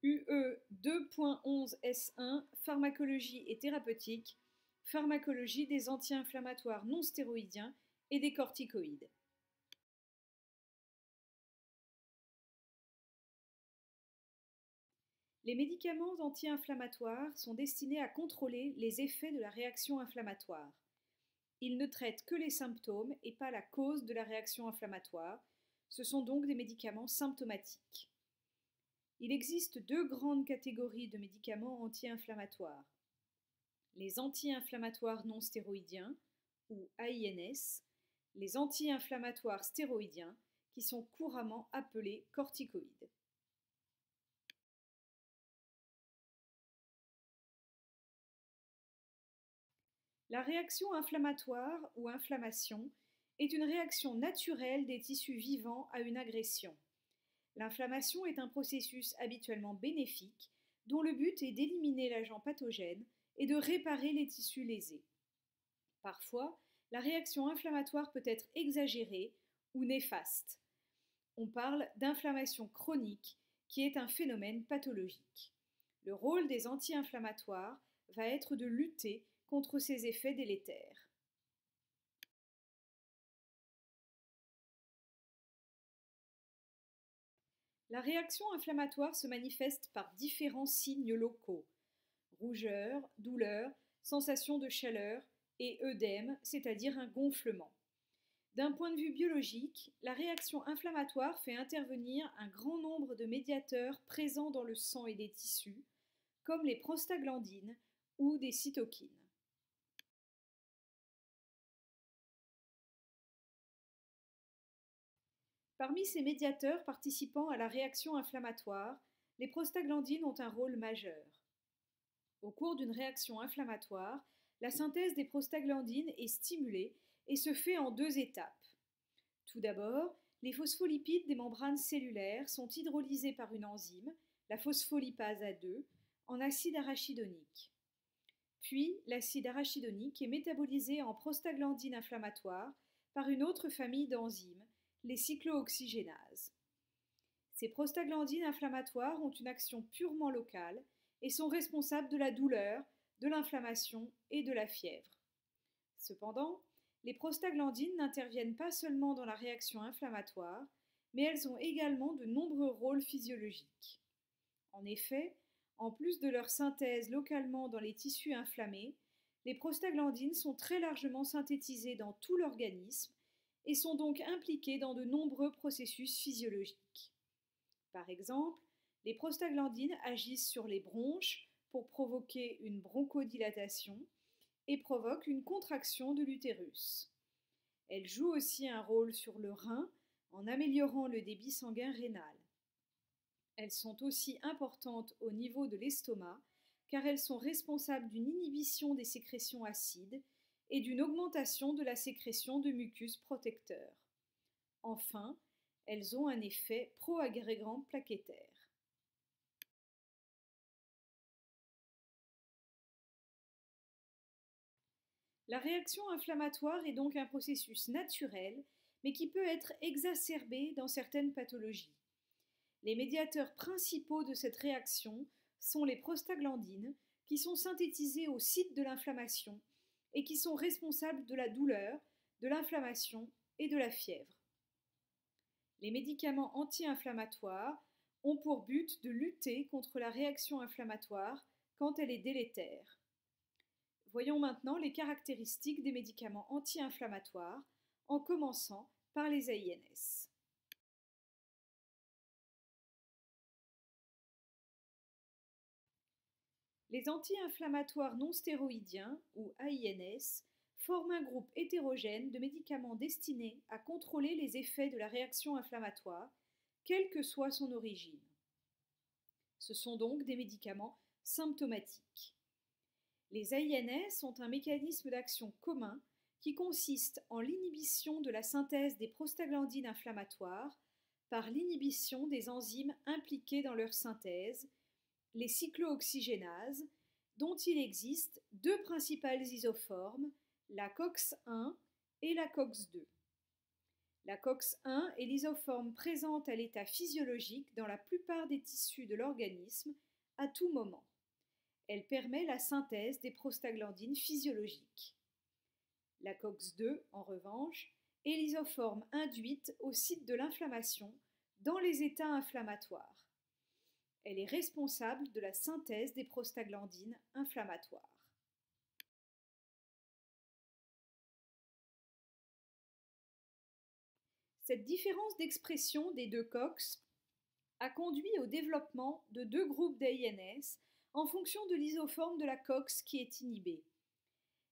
UE 2.11S1, pharmacologie et thérapeutique, pharmacologie des anti-inflammatoires non stéroïdiens et des corticoïdes. Les médicaments anti-inflammatoires sont destinés à contrôler les effets de la réaction inflammatoire. Ils ne traitent que les symptômes et pas la cause de la réaction inflammatoire. Ce sont donc des médicaments symptomatiques. Il existe deux grandes catégories de médicaments anti-inflammatoires. Les anti-inflammatoires non stéroïdiens, ou AINS, les anti-inflammatoires stéroïdiens, qui sont couramment appelés corticoïdes. La réaction inflammatoire ou inflammation est une réaction naturelle des tissus vivants à une agression. L'inflammation est un processus habituellement bénéfique dont le but est d'éliminer l'agent pathogène et de réparer les tissus lésés. Parfois, la réaction inflammatoire peut être exagérée ou néfaste. On parle d'inflammation chronique qui est un phénomène pathologique. Le rôle des anti-inflammatoires va être de lutter contre ces effets délétères. La réaction inflammatoire se manifeste par différents signes locaux: rougeur, douleur, sensation de chaleur et œdème, c'est-à-dire un gonflement. D'un point de vue biologique, la réaction inflammatoire fait intervenir un grand nombre de médiateurs présents dans le sang et les tissus, comme les prostaglandines ou des cytokines. Parmi ces médiateurs participant à la réaction inflammatoire, les prostaglandines ont un rôle majeur. Au cours d'une réaction inflammatoire, la synthèse des prostaglandines est stimulée et se fait en deux étapes. Tout d'abord, les phospholipides des membranes cellulaires sont hydrolysés par une enzyme, la phospholipase A2, en acide arachidonique. Puis, l'acide arachidonique est métabolisé en prostaglandine inflammatoire par une autre famille d'enzymes, les cyclooxygénases. Ces prostaglandines inflammatoires ont une action purement locale et sont responsables de la douleur, de l'inflammation et de la fièvre. Cependant, les prostaglandines n'interviennent pas seulement dans la réaction inflammatoire, mais elles ont également de nombreux rôles physiologiques. En effet, en plus de leur synthèse localement dans les tissus inflammés, les prostaglandines sont très largement synthétisées dans tout l'organisme et sont donc impliquées dans de nombreux processus physiologiques. Par exemple, les prostaglandines agissent sur les bronches pour provoquer une bronchodilatation et provoquent une contraction de l'utérus. Elles jouent aussi un rôle sur le rein en améliorant le débit sanguin rénal. Elles sont aussi importantes au niveau de l'estomac car elles sont responsables d'une inhibition des sécrétions acides et d'une augmentation de la sécrétion de mucus protecteur. Enfin, elles ont un effet pro-agrégant plaquettaire. La réaction inflammatoire est donc un processus naturel, mais qui peut être exacerbé dans certaines pathologies. Les médiateurs principaux de cette réaction sont les prostaglandines, qui sont synthétisées au site de l'inflammation et qui sont responsables de la douleur, de l'inflammation et de la fièvre. Les médicaments anti-inflammatoires ont pour but de lutter contre la réaction inflammatoire quand elle est délétère. Voyons maintenant les caractéristiques des médicaments anti-inflammatoires, en commençant par les AINS. Les anti-inflammatoires non stéroïdiens, ou AINS, forment un groupe hétérogène de médicaments destinés à contrôler les effets de la réaction inflammatoire, quelle que soit son origine. Ce sont donc des médicaments symptomatiques. Les AINS ont un mécanisme d'action commun qui consiste en l'inhibition de la synthèse des prostaglandines inflammatoires par l'inhibition des enzymes impliquées dans leur synthèse, les cyclooxygénases, dont il existe deux principales isoformes, la COX-1 et la COX-2. La COX-1 est l'isoforme présente à l'état physiologique dans la plupart des tissus de l'organisme à tout moment. Elle permet la synthèse des prostaglandines physiologiques. La COX-2, en revanche, est l'isoforme induite au site de l'inflammation dans les états inflammatoires. Elle est responsable de la synthèse des prostaglandines inflammatoires. Cette différence d'expression des deux COX a conduit au développement de deux groupes d'AINS en fonction de l'isoforme de la COX qui est inhibée.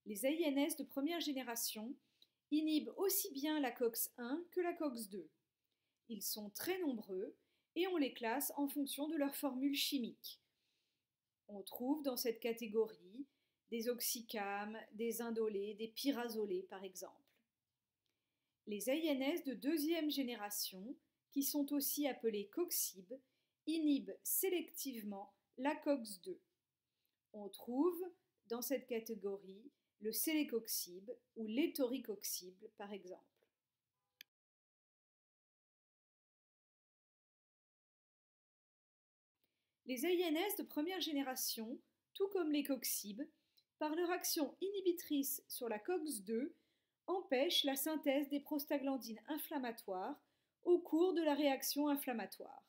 Les AINS de première génération inhibent aussi bien la COX-1 que la COX-2. Ils sont très nombreux et on les classe en fonction de leur formule chimique. On trouve dans cette catégorie des oxycames, des indolés, des pyrazolés par exemple. Les AINS de deuxième génération, qui sont aussi appelés coxib, inhibent sélectivement la COX-2. On trouve dans cette catégorie le celecoxib ou l'étoricoxib par exemple. Les AINS de première génération, tout comme les coxib, par leur action inhibitrice sur la COX-2, empêchent la synthèse des prostaglandines inflammatoires au cours de la réaction inflammatoire.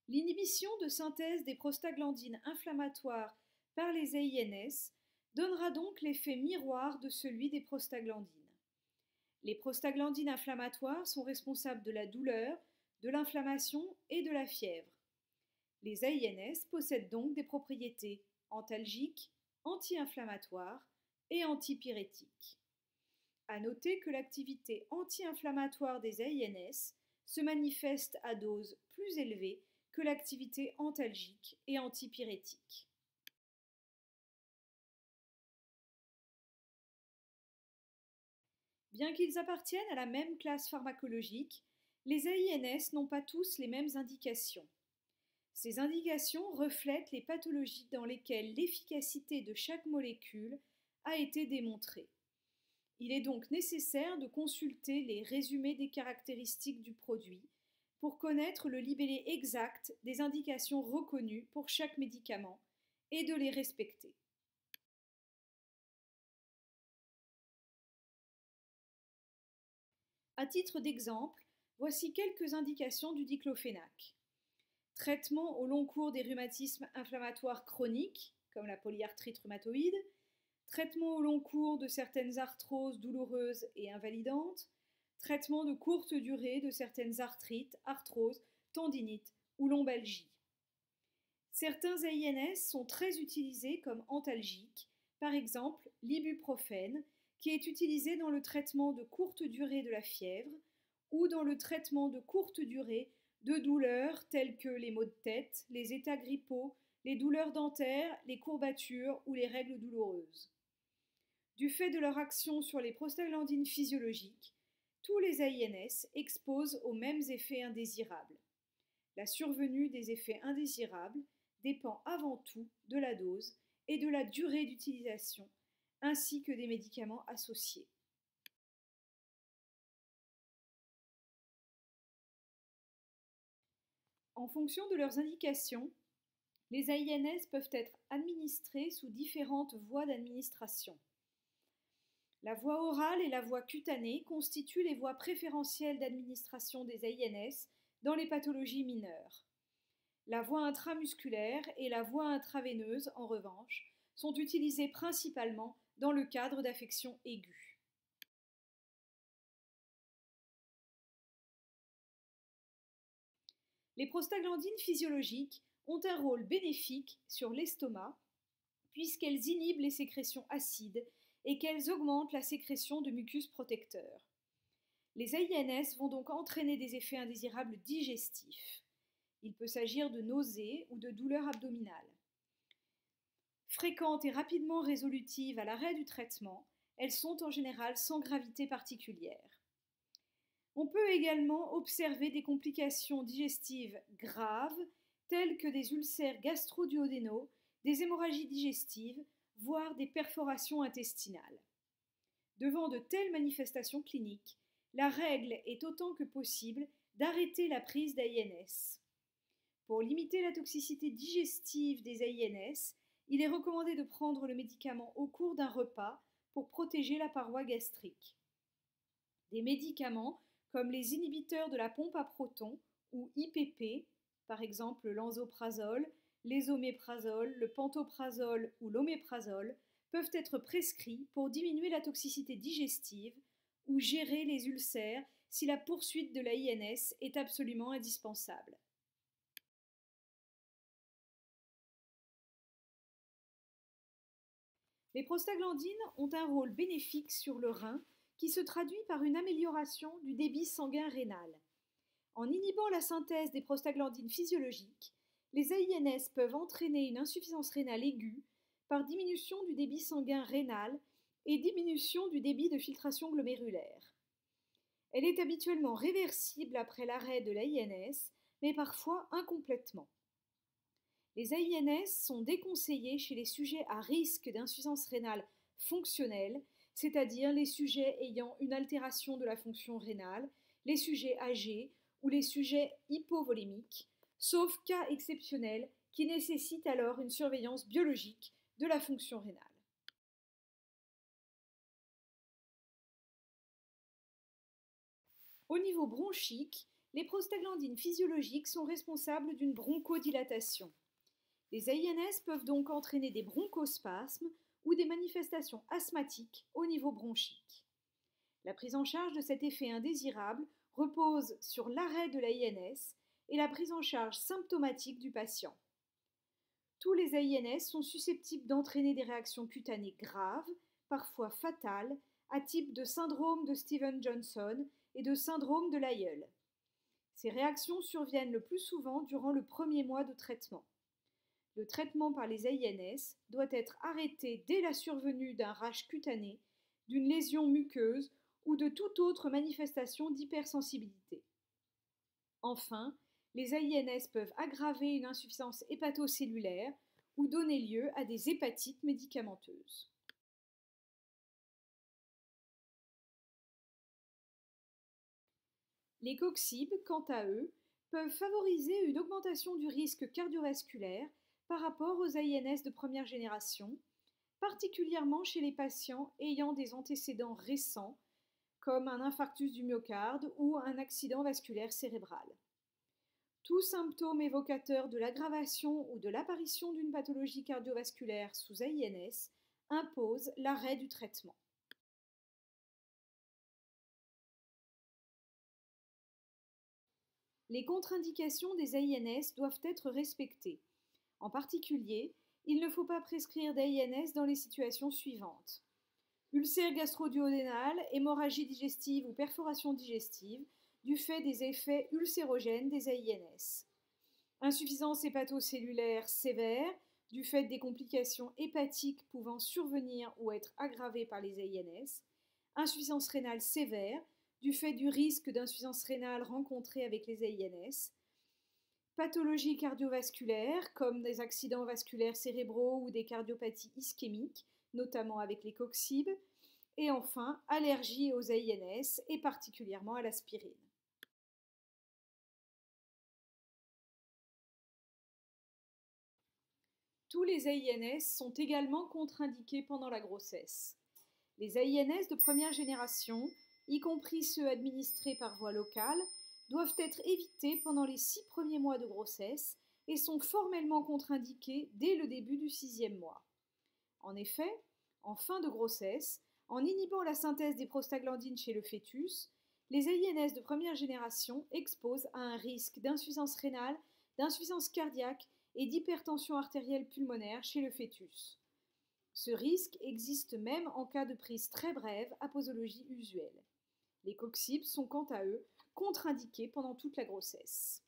L'inhibition de synthèse des prostaglandines inflammatoires par les AINS donnera donc l'effet miroir de celui des prostaglandines. Les prostaglandines inflammatoires sont responsables de la douleur, de l'inflammation et de la fièvre. Les AINS possèdent donc des propriétés antalgiques, anti-inflammatoires et antipyrétiques. À noter que l'activité anti-inflammatoire des AINS se manifeste à doses plus élevées que l'activité antalgique et antipyrétique. Bien qu'ils appartiennent à la même classe pharmacologique, les AINS n'ont pas tous les mêmes indications. Ces indications reflètent les pathologies dans lesquelles l'efficacité de chaque molécule a été démontrée. Il est donc nécessaire de consulter les résumés des caractéristiques du produit pour connaître le libellé exact des indications reconnues pour chaque médicament et de les respecter. À titre d'exemple, voici quelques indications du diclofénac. Traitement au long cours des rhumatismes inflammatoires chroniques, comme la polyarthrite rhumatoïde, traitement au long cours de certaines arthroses douloureuses et invalidantes, traitement de courte durée de certaines arthrites, arthroses, tendinites ou lombalgies. Certains AINS sont très utilisés comme antalgiques, par exemple l'ibuprofène, qui est utilisé dans le traitement de courte durée de la fièvre ou dans le traitement de courte durée de douleurs telles que les maux de tête, les états grippaux, les douleurs dentaires, les courbatures ou les règles douloureuses. Du fait de leur action sur les prostaglandines physiologiques, tous les AINS exposent aux mêmes effets indésirables. La survenue des effets indésirables dépend avant tout de la dose et de la durée d'utilisation, ainsi que des médicaments associés. En fonction de leurs indications, les AINS peuvent être administrés sous différentes voies d'administration. La voie orale et la voie cutanée constituent les voies préférentielles d'administration des AINS dans les pathologies mineures. La voie intramusculaire et la voie intraveineuse, en revanche, sont utilisées principalement dans le cadre d'affections aiguës. Les prostaglandines physiologiques ont un rôle bénéfique sur l'estomac puisqu'elles inhibent les sécrétions acides et qu'elles augmentent la sécrétion de mucus protecteur. Les AINS vont donc entraîner des effets indésirables digestifs. Il peut s'agir de nausées ou de douleurs abdominales. Fréquentes et rapidement résolutives à l'arrêt du traitement, elles sont en général sans gravité particulière. On peut également observer des complications digestives graves, telles que des ulcères gastro-duodénaux, des hémorragies digestives, voire des perforations intestinales. Devant de telles manifestations cliniques, la règle est autant que possible d'arrêter la prise d'AINS. Pour limiter la toxicité digestive des AINS, il est recommandé de prendre le médicament au cours d'un repas pour protéger la paroi gastrique. Des médicaments comme les inhibiteurs de la pompe à protons ou IPP, par exemple l'anzoprazole, l'esoméprazole, le pantoprazole ou l'oméprazole, peuvent être prescrits pour diminuer la toxicité digestive ou gérer les ulcères si la poursuite de l'AINS est absolument indispensable. Les prostaglandines ont un rôle bénéfique sur le rein qui se traduit par une amélioration du débit sanguin rénal. En inhibant la synthèse des prostaglandines physiologiques, les AINS peuvent entraîner une insuffisance rénale aiguë par diminution du débit sanguin rénal et diminution du débit de filtration glomérulaire. Elle est habituellement réversible après l'arrêt de l'AINS, mais parfois incomplètement. Les AINS sont déconseillés chez les sujets à risque d'insuffisance rénale fonctionnelle, c'est-à-dire les sujets ayant une altération de la fonction rénale, les sujets âgés ou les sujets hypovolémiques, sauf cas exceptionnels qui nécessitent alors une surveillance biologique de la fonction rénale. Au niveau bronchique, les prostaglandines physiologiques sont responsables d'une bronchodilatation. Les AINS peuvent donc entraîner des bronchospasmes ou des manifestations asthmatiques au niveau bronchique. La prise en charge de cet effet indésirable repose sur l'arrêt de l'AINS et la prise en charge symptomatique du patient. Tous les AINS sont susceptibles d'entraîner des réactions cutanées graves, parfois fatales, à type de syndrome de Stevens-Johnson et de syndrome de Lyell. Ces réactions surviennent le plus souvent durant le premier mois de traitement. Le traitement par les AINS doit être arrêté dès la survenue d'un rash cutané, d'une lésion muqueuse ou de toute autre manifestation d'hypersensibilité. Enfin, les AINS peuvent aggraver une insuffisance hépatocellulaire ou donner lieu à des hépatites médicamenteuses. Les coxibes, quant à eux, peuvent favoriser une augmentation du risque cardiovasculaire par rapport aux AINS de première génération, particulièrement chez les patients ayant des antécédents récents, comme un infarctus du myocarde ou un accident vasculaire cérébral. Tout symptôme évocateur de l'aggravation ou de l'apparition d'une pathologie cardiovasculaire sous AINS impose l'arrêt du traitement. Les contre-indications des AINS doivent être respectées. En particulier, il ne faut pas prescrire d'AINS dans les situations suivantes: ulcère gastro-duodénal, hémorragie digestive ou perforation digestive du fait des effets ulcérogènes des AINS, insuffisance hépatocellulaire sévère du fait des complications hépatiques pouvant survenir ou être aggravées par les AINS, insuffisance rénale sévère du fait du risque d'insuffisance rénale rencontré avec les AINS, pathologies cardiovasculaires comme des accidents vasculaires cérébraux ou des cardiopathies ischémiques, notamment avec les coxibes, et enfin allergie aux AINS et particulièrement à l'aspirine. Tous les AINS sont également contre-indiqués pendant la grossesse. Les AINS de première génération, y compris ceux administrés par voie locale, doivent être évités pendant les 6 premiers mois de grossesse et sont formellement contre-indiqués dès le début du 6e mois. En effet, en fin de grossesse, en inhibant la synthèse des prostaglandines chez le fœtus, les AINS de première génération exposent à un risque d'insuffisance rénale, d'insuffisance cardiaque et d'hypertension artérielle pulmonaire chez le fœtus. Ce risque existe même en cas de prise très brève à posologie usuelle. Les coxibes sont quant à eux contre-indiqués pendant toute la grossesse.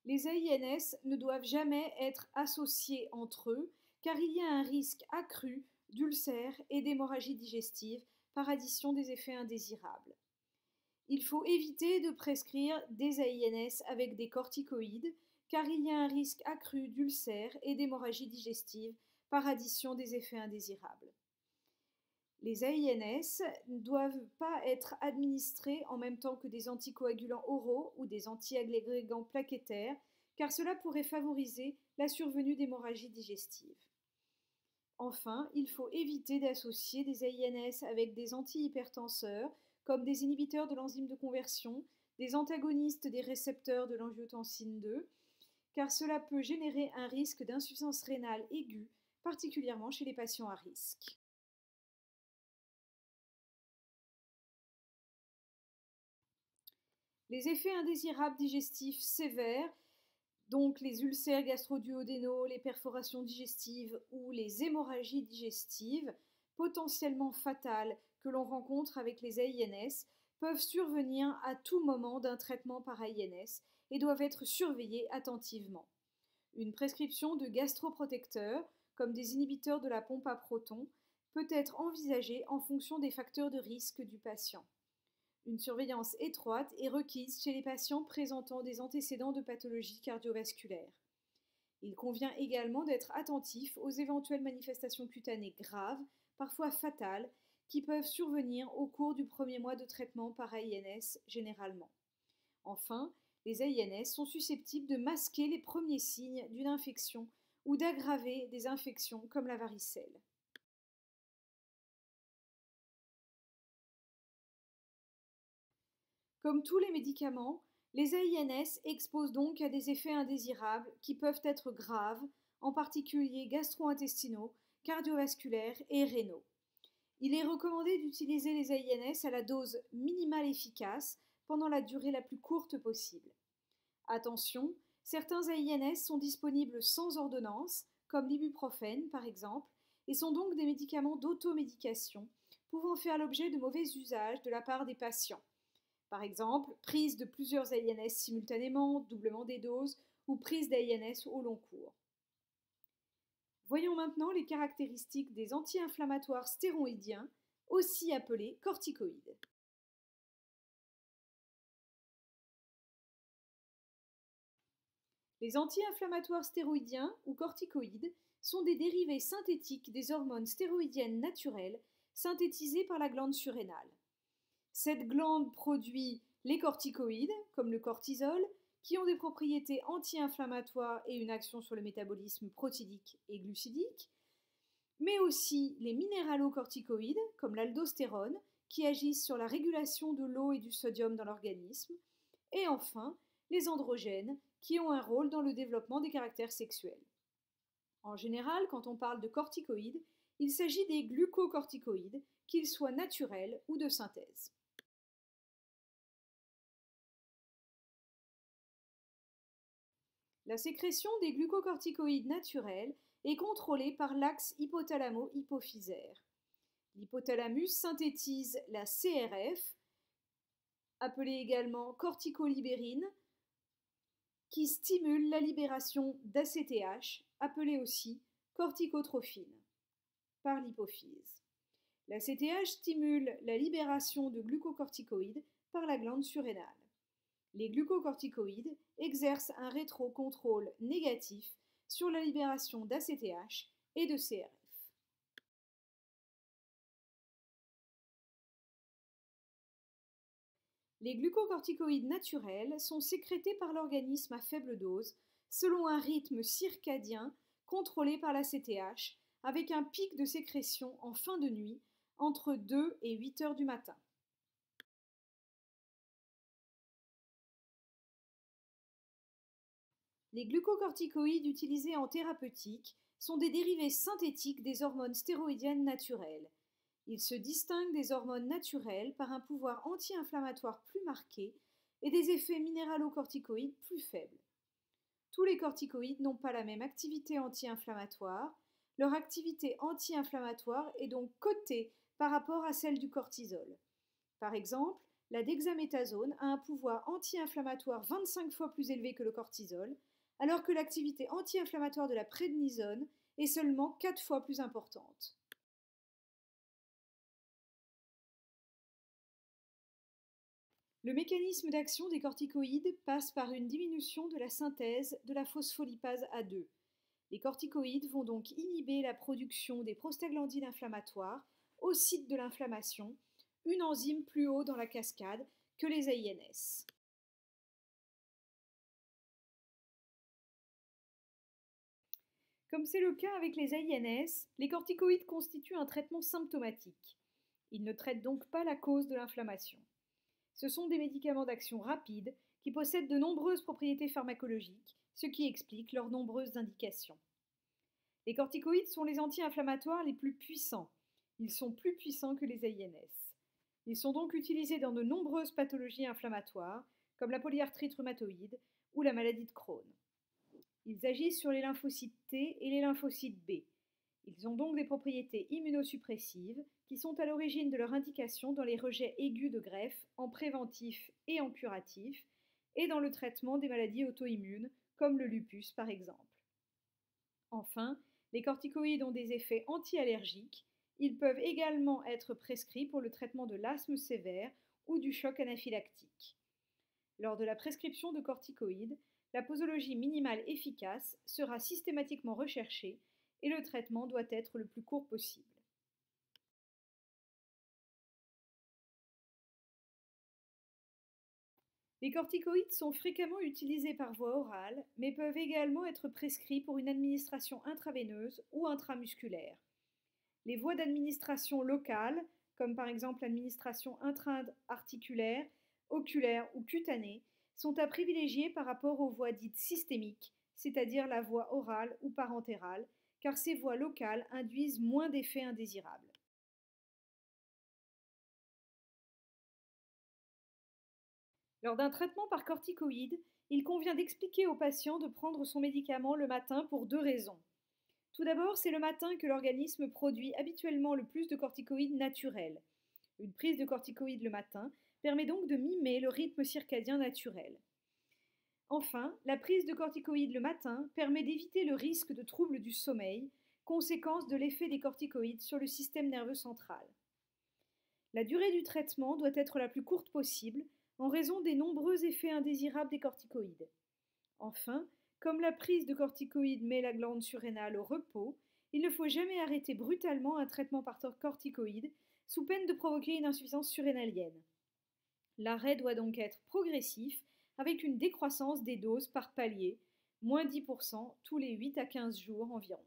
Les AINS ne doivent jamais être associés entre eux car il y a un risque accru d'ulcères et d'hémorragie digestive par addition des effets indésirables. Il faut éviter de prescrire des AINS avec des corticoïdes car il y a un risque accru d'ulcères et d'hémorragie digestive par addition des effets indésirables. Les AINS ne doivent pas être administrés en même temps que des anticoagulants oraux ou des antiagrégants plaquettaires, car cela pourrait favoriser la survenue d'hémorragie digestive. Enfin, il faut éviter d'associer des AINS avec des antihypertenseurs, comme des inhibiteurs de l'enzyme de conversion, des antagonistes des récepteurs de l'angiotensine 2, car cela peut générer un risque d'insuffisance rénale aiguë, particulièrement chez les patients à risque. Les effets indésirables digestifs sévères, donc les ulcères gastro-duodénaux, les perforations digestives ou les hémorragies digestives, potentiellement fatales que l'on rencontre avec les AINS, peuvent survenir à tout moment d'un traitement par AINS et doivent être surveillés attentivement. Une prescription de gastroprotecteurs, comme des inhibiteurs de la pompe à protons, peut être envisagée en fonction des facteurs de risque du patient. Une surveillance étroite est requise chez les patients présentant des antécédents de pathologie cardiovasculaire. Il convient également d'être attentif aux éventuelles manifestations cutanées graves, parfois fatales, qui peuvent survenir au cours du premier mois de traitement par AINS généralement. Enfin, les AINS sont susceptibles de masquer les premiers signes d'une infection ou d'aggraver des infections comme la varicelle. Comme tous les médicaments, les AINS exposent donc à des effets indésirables qui peuvent être graves, en particulier gastro-intestinaux, cardiovasculaires et rénaux. Il est recommandé d'utiliser les AINS à la dose minimale efficace pendant la durée la plus courte possible. Attention, certains AINS sont disponibles sans ordonnance, comme l'ibuprofène par exemple, et sont donc des médicaments d'automédication, pouvant faire l'objet de mauvais usages de la part des patients. Par exemple, prise de plusieurs AINS simultanément, doublement des doses, ou prise d'AINS au long cours. Voyons maintenant les caractéristiques des anti-inflammatoires stéroïdiens, aussi appelés corticoïdes. Les anti-inflammatoires stéroïdiens ou corticoïdes sont des dérivés synthétiques des hormones stéroïdiennes naturelles synthétisées par la glande surrénale. Cette glande produit les corticoïdes, comme le cortisol, qui ont des propriétés anti-inflammatoires et une action sur le métabolisme protidique et glucidique, mais aussi les minéralocorticoïdes, comme l'aldostérone, qui agissent sur la régulation de l'eau et du sodium dans l'organisme, et enfin les androgènes, qui ont un rôle dans le développement des caractères sexuels. En général, quand on parle de corticoïdes, il s'agit des glucocorticoïdes, qu'ils soient naturels ou de synthèse. La sécrétion des glucocorticoïdes naturels est contrôlée par l'axe hypothalamo-hypophysaire. L'hypothalamus synthétise la CRF, appelée également corticolibérine, qui stimule la libération d'ACTH, appelée aussi corticotrophine, par l'hypophyse. L'ACTH stimule la libération de glucocorticoïdes par la glande surrénale. Les glucocorticoïdes exercent un rétrocontrôle négatif sur la libération d'ACTH et de CRF. Les glucocorticoïdes naturels sont sécrétés par l'organisme à faible dose, selon un rythme circadien contrôlé par l'ACTH, avec un pic de sécrétion en fin de nuit, entre 2 et 8 heures du matin. Les glucocorticoïdes utilisés en thérapeutique sont des dérivés synthétiques des hormones stéroïdiennes naturelles. Ils se distinguent des hormones naturelles par un pouvoir anti-inflammatoire plus marqué et des effets minéralocorticoïdes plus faibles. Tous les corticoïdes n'ont pas la même activité anti-inflammatoire. Leur activité anti-inflammatoire est donc cotée par rapport à celle du cortisol. Par exemple, la dexaméthasone a un pouvoir anti-inflammatoire 25 fois plus élevé que le cortisol, alors que l'activité anti-inflammatoire de la prednisone est seulement 4 fois plus importante. Le mécanisme d'action des corticoïdes passe par une diminution de la synthèse de la phospholipase A2. Les corticoïdes vont donc inhiber la production des prostaglandines inflammatoires au site de l'inflammation, une enzyme plus haut dans la cascade que les AINS. Comme c'est le cas avec les AINS, les corticoïdes constituent un traitement symptomatique. Ils ne traitent donc pas la cause de l'inflammation. Ce sont des médicaments d'action rapide qui possèdent de nombreuses propriétés pharmacologiques, ce qui explique leurs nombreuses indications. Les corticoïdes sont les anti-inflammatoires les plus puissants. Ils sont plus puissants que les AINS. Ils sont donc utilisés dans de nombreuses pathologies inflammatoires, comme la polyarthrite rhumatoïde ou la maladie de Crohn. Ils agissent sur les lymphocytes T et les lymphocytes B. Ils ont donc des propriétés immunosuppressives qui sont à l'origine de leur indication dans les rejets aigus de greffe, en préventif et en curatif, et dans le traitement des maladies auto-immunes, comme le lupus par exemple. Enfin, les corticoïdes ont des effets anti-allergiques. Ils peuvent également être prescrits pour le traitement de l'asthme sévère ou du choc anaphylactique. Lors de la prescription de corticoïdes, la posologie minimale efficace sera systématiquement recherchée et le traitement doit être le plus court possible. Les corticoïdes sont fréquemment utilisés par voie orale, mais peuvent également être prescrits pour une administration intraveineuse ou intramusculaire. Les voies d'administration locales, comme par exemple l'administration intra-articulaire, oculaire ou cutanée, sont à privilégier par rapport aux voies dites systémiques, c'est-à-dire la voie orale ou parentérale, car ces voies locales induisent moins d'effets indésirables. Lors d'un traitement par corticoïdes, il convient d'expliquer au patient de prendre son médicament le matin pour deux raisons. Tout d'abord, c'est le matin que l'organisme produit habituellement le plus de corticoïdes naturels. Une prise de corticoïdes le matin permet donc de mimer le rythme circadien naturel. Enfin, la prise de corticoïdes le matin permet d'éviter le risque de troubles du sommeil, conséquence de l'effet des corticoïdes sur le système nerveux central. La durée du traitement doit être la plus courte possible en raison des nombreux effets indésirables des corticoïdes. Enfin, comme la prise de corticoïdes met la glande surrénale au repos, il ne faut jamais arrêter brutalement un traitement par corticoïdes sous peine de provoquer une insuffisance surrénalienne. L'arrêt doit donc être progressif avec une décroissance des doses par palier, moins 10% tous les 8 à 15 jours environ.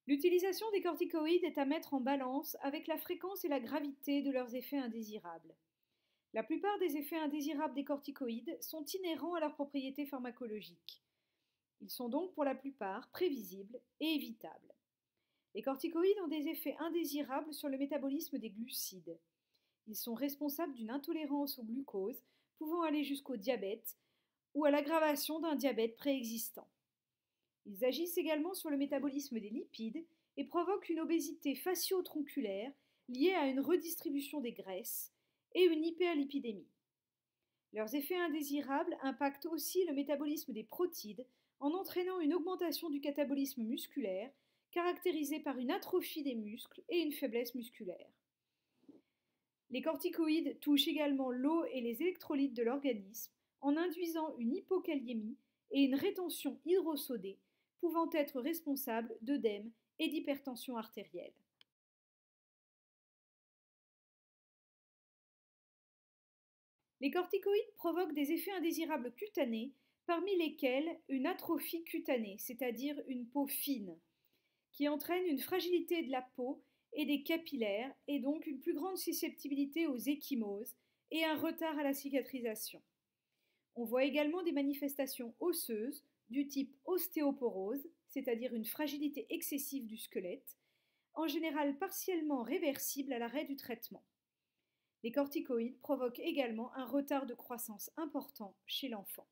L'utilisation des corticoïdes est à mettre en balance avec la fréquence et la gravité de leurs effets indésirables. La plupart des effets indésirables des corticoïdes sont inhérents à leurs propriétés pharmacologiques. Ils sont donc pour la plupart prévisibles et évitables. Les corticoïdes ont des effets indésirables sur le métabolisme des glucides. Ils sont responsables d'une intolérance au glucose, pouvant aller jusqu'au diabète ou à l'aggravation d'un diabète préexistant. Ils agissent également sur le métabolisme des lipides et provoquent une obésité facio-tronculaire liée à une redistribution des graisses et une hyperlipidémie. Leurs effets indésirables impactent aussi le métabolisme des protides en entraînant une augmentation du catabolisme musculaire caractérisée par une atrophie des muscles et une faiblesse musculaire. Les corticoïdes touchent également l'eau et les électrolytes de l'organisme en induisant une hypokaliémie et une rétention hydrosodée pouvant être responsables d'œdème et d'hypertension artérielle. Les corticoïdes provoquent des effets indésirables cutanés, parmi lesquels une atrophie cutanée, c'est-à-dire une peau fine, qui entraîne une fragilité de la peau et des capillaires, et donc une plus grande susceptibilité aux ecchymoses et un retard à la cicatrisation. On voit également des manifestations osseuses du type ostéoporose, c'est-à-dire une fragilité excessive du squelette, en général partiellement réversible à l'arrêt du traitement. Les corticoïdes provoquent également un retard de croissance important chez l'enfant.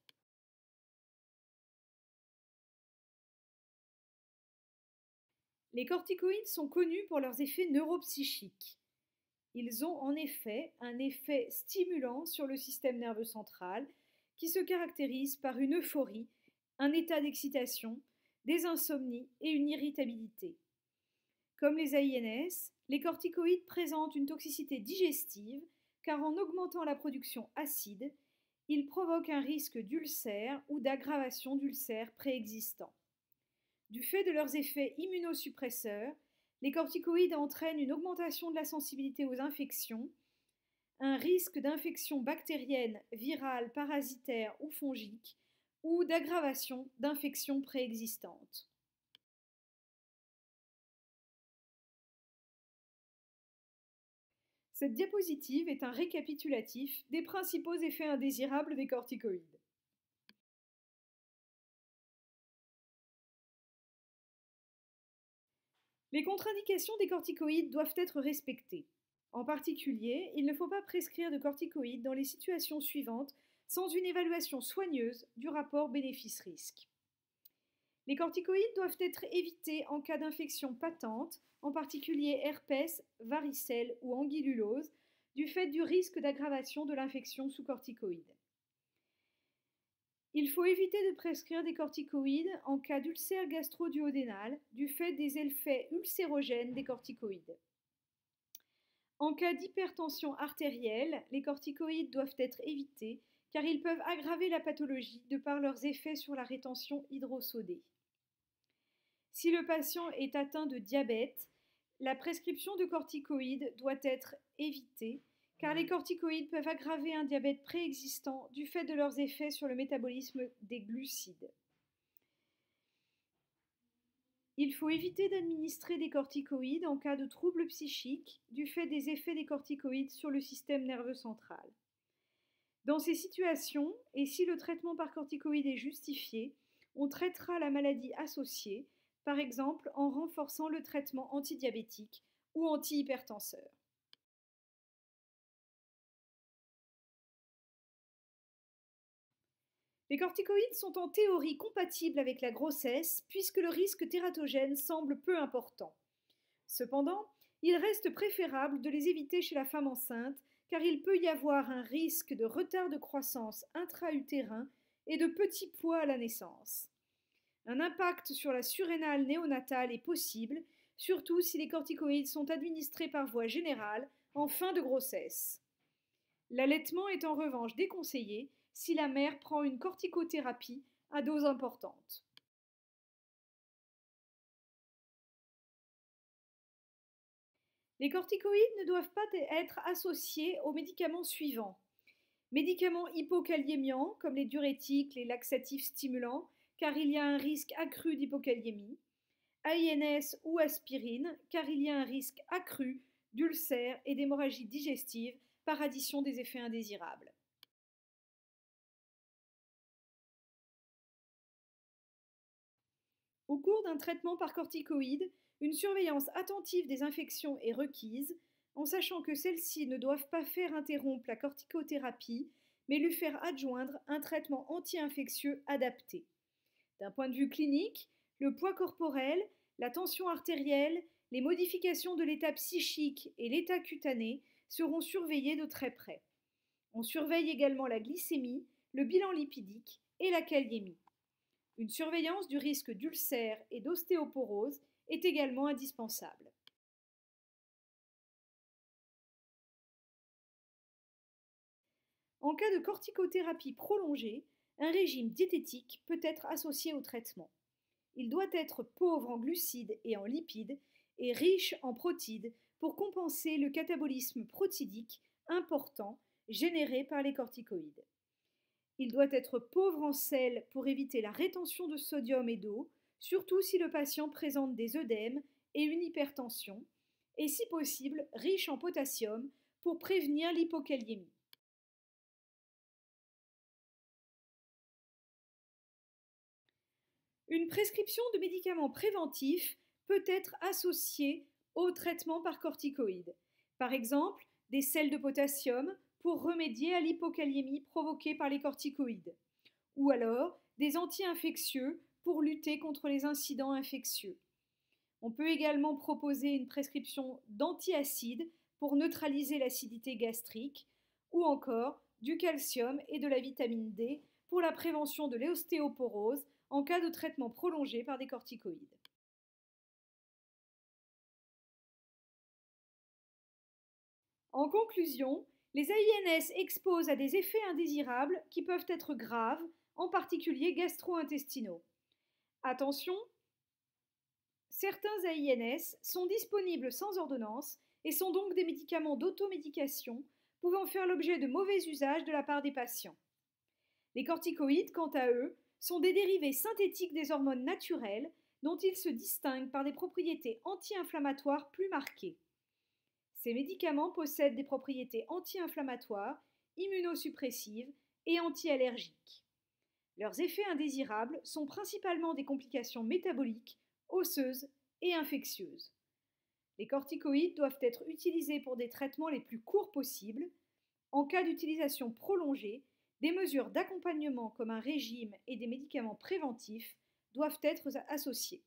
Les corticoïdes sont connus pour leurs effets neuropsychiques. Ils ont en effet un effet stimulant sur le système nerveux central qui se caractérise par une euphorie, un état d'excitation, des insomnies et une irritabilité. Comme les AINS, les corticoïdes présentent une toxicité digestive car en augmentant la production acide, ils provoquent un risque d'ulcère ou d'aggravation d'ulcères préexistants. Du fait de leurs effets immunosuppresseurs, les corticoïdes entraînent une augmentation de la sensibilité aux infections, un risque d'infection bactérienne, virale, parasitaire ou fongique, ou d'aggravation d'infections préexistantes. Cette diapositive est un récapitulatif des principaux effets indésirables des corticoïdes. Les contre-indications des corticoïdes doivent être respectées. En particulier, il ne faut pas prescrire de corticoïdes dans les situations suivantes sans une évaluation soigneuse du rapport bénéfice-risque. Les corticoïdes doivent être évités en cas d'infection patente, en particulier herpès, varicelle ou anguillulose, du fait du risque d'aggravation de l'infection sous corticoïdes. Il faut éviter de prescrire des corticoïdes en cas d'ulcère gastro-duodénal du fait des effets ulcérogènes des corticoïdes. En cas d'hypertension artérielle, les corticoïdes doivent être évités car ils peuvent aggraver la pathologie de par leurs effets sur la rétention hydrosodée. Si le patient est atteint de diabète, la prescription de corticoïdes doit être évitée car les corticoïdes peuvent aggraver un diabète préexistant du fait de leurs effets sur le métabolisme des glucides. Il faut éviter d'administrer des corticoïdes en cas de troubles psychiques du fait des effets des corticoïdes sur le système nerveux central. Dans ces situations, et si le traitement par corticoïdes est justifié, on traitera la maladie associée, par exemple en renforçant le traitement antidiabétique ou antihypertenseur. Les corticoïdes sont en théorie compatibles avec la grossesse puisque le risque tératogène semble peu important. Cependant, il reste préférable de les éviter chez la femme enceinte car il peut y avoir un risque de retard de croissance intra-utérin et de petits poids à la naissance. Un impact sur la surrénale néonatale est possible, surtout si les corticoïdes sont administrés par voie générale en fin de grossesse. L'allaitement est en revanche déconseillé si la mère prend une corticothérapie à dose importante. Les corticoïdes ne doivent pas être associés aux médicaments suivants. Médicaments hypokaliémiants comme les diurétiques, les laxatifs stimulants, car il y a un risque accru d'hypokaliémie. AINS ou aspirine, car il y a un risque accru d'ulcère et d'hémorragie digestive par addition des effets indésirables. Au cours d'un traitement par corticoïdes, une surveillance attentive des infections est requise, en sachant que celles-ci ne doivent pas faire interrompre la corticothérapie, mais lui faire adjoindre un traitement anti-infectieux adapté. D'un point de vue clinique, le poids corporel, la tension artérielle, les modifications de l'état psychique et l'état cutané seront surveillés de très près. On surveille également la glycémie, le bilan lipidique et la kaliémie. Une surveillance du risque d'ulcère et d'ostéoporose est également indispensable. En cas de corticothérapie prolongée, un régime diététique peut être associé au traitement. Il doit être pauvre en glucides et en lipides et riche en protides pour compenser le catabolisme protidique important généré par les corticoïdes. Il doit être pauvre en sel pour éviter la rétention de sodium et d'eau, surtout si le patient présente des œdèmes et une hypertension, et si possible riche en potassium pour prévenir l'hypokaliémie. Une prescription de médicaments préventifs peut être associée au traitement par corticoïdes. Par exemple, des sels de potassium pour remédier à l'hypokaliémie provoquée par les corticoïdes. Ou alors des anti-infectieux pour lutter contre les incidents infectieux. On peut également proposer une prescription d'antiacides pour neutraliser l'acidité gastrique, ou encore du calcium et de la vitamine D pour la prévention de l'ostéoporose en cas de traitement prolongé par des corticoïdes. En conclusion, les AINS exposent à des effets indésirables qui peuvent être graves, en particulier gastro-intestinaux. Attention, certains AINS sont disponibles sans ordonnance et sont donc des médicaments d'automédication pouvant faire l'objet de mauvais usages de la part des patients. Les corticoïdes, quant à eux, sont des dérivés synthétiques des hormones naturelles dont ils se distinguent par des propriétés anti-inflammatoires plus marquées. Ces médicaments possèdent des propriétés anti-inflammatoires, immunosuppressives et anti-allergiques. Leurs effets indésirables sont principalement des complications métaboliques, osseuses et infectieuses. Les corticoïdes doivent être utilisés pour des traitements les plus courts possibles. En cas d'utilisation prolongée, des mesures d'accompagnement comme un régime et des médicaments préventifs doivent être associés.